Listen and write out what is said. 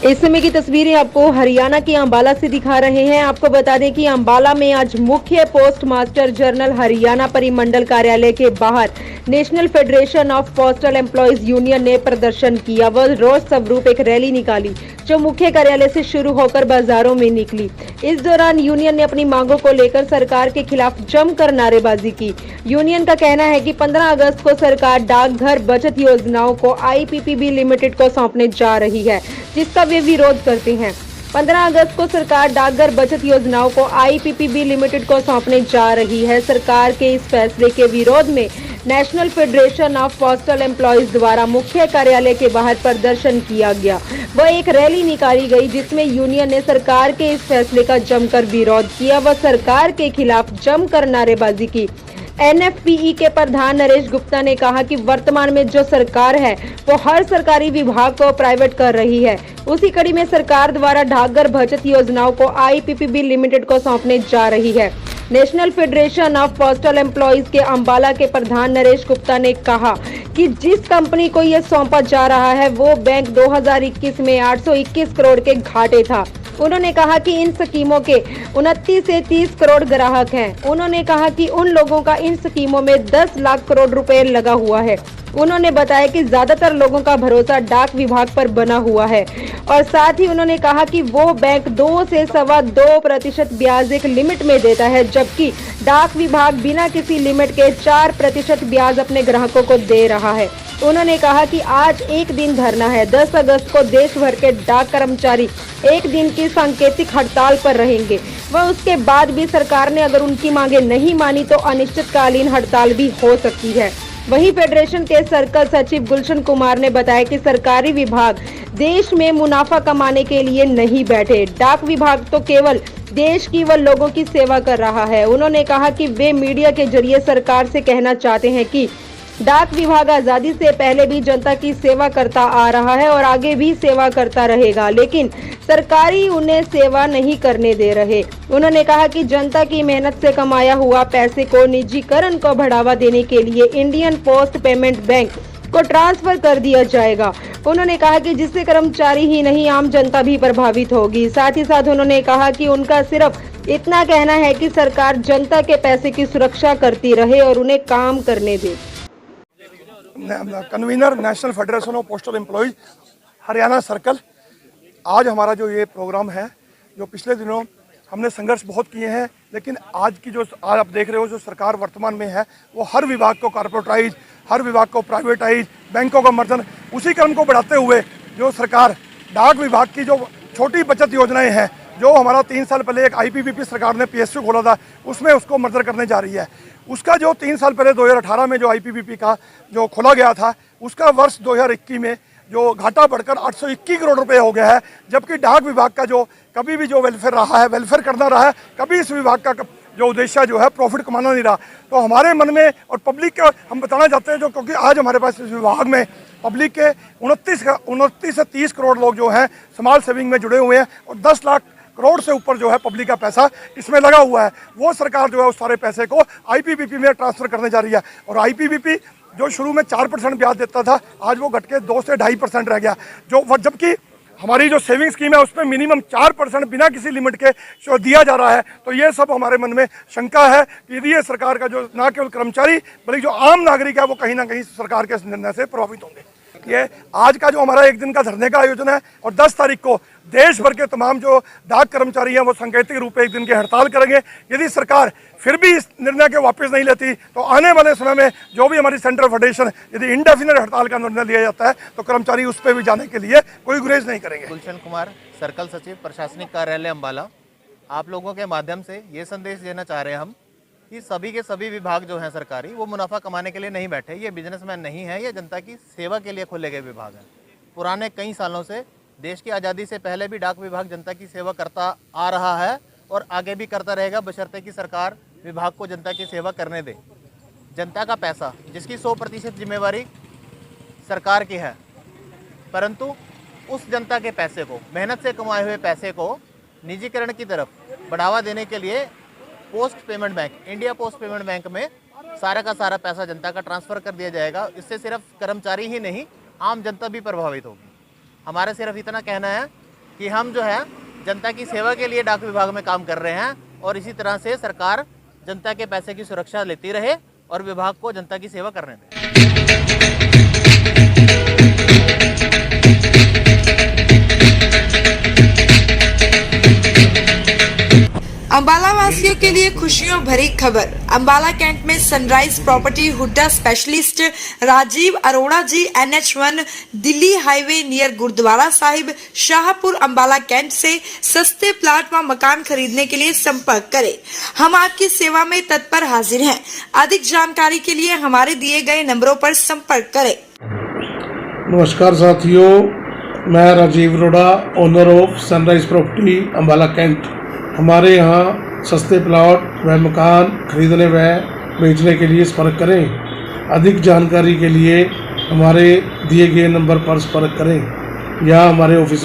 इस समय की तस्वीरें आपको हरियाणा के अंबाला से दिखा रहे हैं। आपको बता दें कि अंबाला में आज मुख्य पोस्ट मास्टर जनरल हरियाणा परिमंडल कार्यालय के बाहर national federation of postal employees union ने प्रदर्शन किया व रोष स्वरूप एक रैली निकाली जो मुख्य कार्यालय से शुरू होकर बाजारों में निकली। इस दौरान यूनियन ने अपनी मांगों को लेकर सरकार के खिलाफ जमकर नारेबाजी की। यूनियन का कहना है कि 15 अगस्त को सरकार डाकघर बचत योजनाओं को आईपीपीबी लिमिटेड को सौंपने जा रही है, जिसका वे विरोध करते हैं। 15 अगस्त को सरकार डाकघर बचत योजनाओं को आईपीपीबी लिमिटेड को सौंपने जा रही है। सरकार के इस फैसले के विरोध में national federation of postal employees द्वारा मुख्य कार्यालय के बाहर प्रदर्शन किया गया व एक रैली निकाली गई, जिसमें यूनियन ने सरकार के इस फैसले का जमकर विरोध किया व सरकार के खिलाफ जमकर नारेबाजी की। एनएफपीई के प्रधान नरेश गुप्ता ने कहा कि वर्तमान में जो सरकार है वो हर सरकारी विभाग को प्राइवेट कर रही है। उसी कड़ी में सरकार द्वारा डाकघर बचत योजनाओं को आईपीपीबी लिमिटेड को सौंपने जा रही है। National federation of postal employees के अंबाला के प्रधान नरेश गुप्ता ने कहा कि जिस कंपनी को यह सौंपा जा रहा है वो बैंक 2021 में 821 करोड़ के घाटे था। उन्होंने कहा कि इन स्कीमों के 29 से 30 करोड़ ग्राहक हैं। उन्होंने कहा कि उन लोगों का इन स्कीमों में 10 लाख करोड़ रुपए लगा हुआ है। उन्होंने बताया कि ज्यादातर लोगों का भरोसा डाक विभाग पर बना हुआ है और साथ ही उन्होंने कहा कि वो बैंक 2 से 2.25% ब्याज एक लिमिट में देता है, जबकि डाक विभाग बिना किसी लिमिट के 4% ब्याज अपने ग्राहकों को दे रहा है। उन्होंने कहा कि आज एक दिन धरना है। 10 अगस्त को देश भर के डाक कर्मचारी एक दिन की सांकेतिक हड़ताल पर रहेंगे व उसके बाद भी सरकार ने अगर उनकी मांगे नहीं मानी तो अनिश्चितकालीन हड़ताल भी हो सकती है। वहीं फेडरेशन के सर्कल सचिव गुलशन कुमार ने बताया कि सरकारी विभाग देश में मुनाफा कमाने के लिए नहीं बैठे। डाक विभाग तो केवल देश की व लोगों की सेवा कर रहा है। उन्होंने कहा कि वे मीडिया के जरिए सरकार से कहना चाहते हैं कि डाक विभाग आजादी से पहले भी जनता की सेवा करता आ रहा है और आगे भी सेवा करता रहेगा, लेकिन सरकारी उन्हें सेवा नहीं करने दे रहे। उन्होंने कहा कि जनता की मेहनत से कमाया हुआ पैसे को निजीकरण को बढ़ावा देने के लिए इंडियन पोस्ट पेमेंट बैंक को ट्रांसफर कर दिया जाएगा। उन्होंने कहा कि जिससे कर्मचारी ही नहीं आम जनता भी प्रभावित होगी। साथ ही साथ उन्होंने कहा कि उनका सिर्फ इतना कहना है कि सरकार जनता के पैसे की सुरक्षा करती रहे और उन्हें काम करने दे। Convener national federation of postal employees Haryana circle, आज हमारा जो ये प्रोग्राम है, जो पिछले दिनों हमने संघर्ष बहुत किए हैं, लेकिन आज की जो आज आप देख रहे हो जो सरकार वर्तमान में है वो हर विभाग को कॉर्पोरेटाइज, हर विभाग को प्राइवेटाइज, बैंकों का मर्जन, उसी क्रम को बढ़ाते हुए जो सरकार डाक विभाग की जो छोटी बचत योजनाएं हैं, जो हमारा 3 साल पहले एक आईपीपीबी सरकार ने पीएसयू खोला था, उसमें उसको मर्जर करने जा रही है। उसका जो 3 साल पहले 2018 में जो आईपीपीबी का जो खोला गया था, उसका वर्ष 2021 में जो घाटा बढ़कर 821 करोड़ रुपए हो गया है, जबकि डाक विभाग का जो कभी भी जो वेलफेयर रहा है, वेलफेयर करना रहा है, कभी इस विभाग का जो उद्देश्य जो है प्रॉफिट कमाना नहीं रहा। तो हमारे मन में और पब्लिक का हम बताना चाहते हैं, जो क्योंकि आज हमारे पास इस विभाग में पब्लिक के 29 से 30 करोड़ लोग जो हैं समाज सेविंग में जुड़े हुए हैं और 10 लाख करोड़ से ऊपर जो है पब्लिक का पैसा इसमें लगा हुआ है। वो सरकार जो है उस सारे पैसे को आईपीपीबी में ट्रांसफर करने जा रही है और आईपीपीबी जो शुरू में 4% ब्याज देता था, आज वो घट के 2 से 2.5% रह गया। जबकि हमारी जो सेविंग स्कीम है उसमें मिनिमम 4% बिना किसी लिमिट के दिया जा रहा है। तो ये सब हमारे मन में शंका है कि यदि ये सरकार का जो न केवल कर्मचारी बल्कि जो आम नागरिक है वो कहीं ना कहीं सरकार के निर्णय से प्रभावित होंगे। ये आज का जो हमारा एक दिन का धरने का आयोजन है और 10 तारीख को देश भर के तमाम जो डाक कर्मचारी हैं वो सांकेतिक रूप में एक दिन की हड़ताल करेंगे। यदि सरकार फिर भी इस निर्णय के वापस नहीं लेती तो आने वाले समय में जो भी हमारी सेंट्रल फेडरेशन यदि इंडेफिनिट हड़ताल का निर्णय लिया जाता है तो कर्मचारी उस पर भी जाने के लिए कोई गुरेज नहीं करेंगे। गुलशन कुमार, सर्कल सचिव, प्रशासनिक कार्यालय अंबाला। आप लोगों के माध्यम से ये संदेश देना चाह रहे हैं हम कि सभी के सभी विभाग जो हैं सरकारी, वो मुनाफा कमाने के लिए नहीं बैठे। ये बिजनेसमैन नहीं है, ये जनता की सेवा के लिए खोले गए विभाग हैं। पुराने कई सालों से देश की आज़ादी से पहले भी डाक विभाग जनता की सेवा करता आ रहा है और आगे भी करता रहेगा, बशर्ते कि सरकार विभाग को जनता की सेवा करने दे। जनता का पैसा जिसकी 100% जिम्मेवारी सरकार की है, परंतु उस जनता के पैसे को, मेहनत से कमाए हुए पैसे को निजीकरण की तरफ बढ़ावा देने के लिए post payment bank, India post payment bank में सारा का सारा पैसा जनता का ट्रांसफ़र कर दिया जाएगा। इससे सिर्फ कर्मचारी ही नहीं, आम जनता भी प्रभावित होगी। हमारा सिर्फ इतना कहना है कि हम जो है जनता की सेवा के लिए डाक विभाग में काम कर रहे हैं और इसी तरह से सरकार जनता के पैसे की सुरक्षा लेती रहे और विभाग को जनता की सेवा करने दें। अंबाला वासियों के लिए खुशियों भरी खबर। अंबाला कैंट में sunrise property Hooda specialist Rajiv Arora ji NH1 Delhi highway near gurdwara Sahib Shahpur Ambala cantt से सस्ते प्लाट व मकान खरीदने के लिए संपर्क करें। हम आपकी सेवा में तत्पर हाजिर हैं। अधिक जानकारी के लिए हमारे दिए गए नंबरों पर संपर्क करें। नमस्कार साथियों, मैं राजीव अरोड़ा, ओनर ऑफ सनराइज प्रॉपर्टी अंबाला कैंट। हमारे यहाँ सस्ते प्लॉट व मकान खरीदने व बेचने के लिए संपर्क करें। अधिक जानकारी के लिए हमारे दिए गए नंबर पर संपर्क करें या हमारे ऑफिस